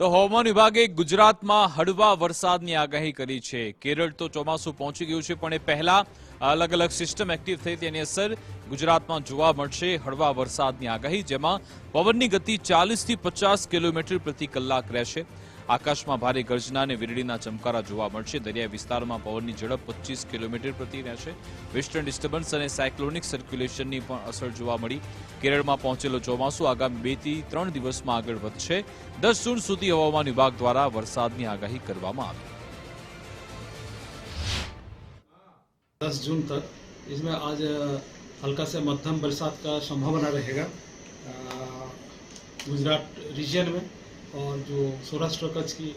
તો હવામાન વિભાગે ગુજરાતમાં હળવા વરસાદની આગાહી કરી છે. કેરળ તો ચોમાસું પહોંચી ગયું છે, પણ એ પહેલા અલગ અલગ સિસ્ટમ એક્ટિવ થઈ તેની અસર ગુજરાતમાં જોવા મળશે. હળવા વરસાદની આગાહી, જેમાં પવનની ગતિ 40 થી 50 કિલોમીટર પ્રતિ કલાક રહેશે. આકાશમાં ભારે ગર્જના અને વીજળીના ચમકારા જોવા મળશે. દરિયાઈ વિસ્તારમાં પવનની ઝડપ 25 કિલોમીટર પ્રતિ રહેશે. વેસ્ટર્ન ડિસ્ટર્બન્સ અને સાયક્લોનિક સર્ક્યુલેશનની પણ અસર જોવા મળી. કેરળમાં પહોંચેલો ચોમાસું આગામી 2 થી 3 દિવસમાં આગળ વધશે. 10 જૂન સુધી હવામાન વિભાગ દ્વારા વરસાદની આગાહી કરવામાં આવી. 10 जून तक इसमें आज हल्का से मध्यम बरसात का संभावना रहेगा गुजरात रीजन में, और जो सौराष्ट्र कच्छ की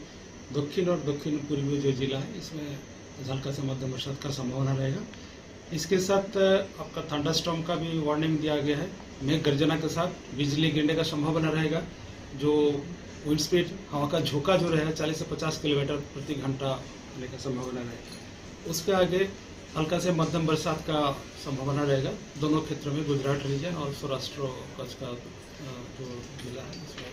दक्षिण और दक्षिण पूर्वी जो जिला है इसमें हल्का से मध्यम बरसात का संभावना रहेगा. इसके साथ आपका थंडरस्टॉर्म का भी वार्निंग दिया गया है. मेघ गर्जना के साथ बिजली गिरने का संभावना रहेगा. जो विंड स्पीड, हवा का झोंका जो रहेगा 40 से 50 किलोमीटर प्रति घंटा होने का संभावना रहेगा. उसके आगे हल्का से मध्यम बरसात का संभावना रहेगा दोनों क्षेत्रों में, गुजरात रीजन और सौराष्ट्र कच्छ का जो जिला है इसमें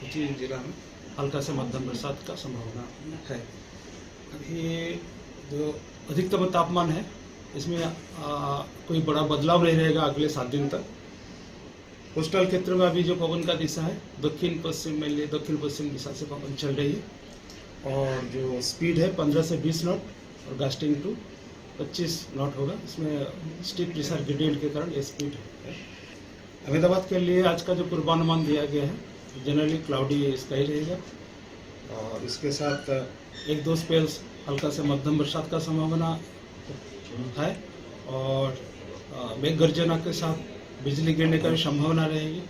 उसी जिला में हल्का से मध्यम बरसात का संभावना है. अभी जो अधिकतम तापमान है इसमें कोई बड़ा बदलाव नहीं रहेगा अगले 7 दिन तक. कोस्टल क्षेत्र में अभी जो पवन का दिशा है दक्षिण पश्चिम में लिए दक्षिण पश्चिम दिशा से पवन चल रही है, और जो स्पीड है 15 से 20 नॉट और गास्टिंग टू 25 नॉट होगा. इसमें स्टीप प्रेशर ग्रेडियंट के कारण ये स्पीड है. अहमदाबाद के लिए आज का जो पूर्वानुमान दिया गया है जनरली क्लाउडी स्काई रहेगा, और इसके साथ 1-2 स्पेल्स हल्का से मध्यम बरसात का संभावना है, और मेघ गर्जना के साथ बिजली गिरने का भी संभावना रहेगी.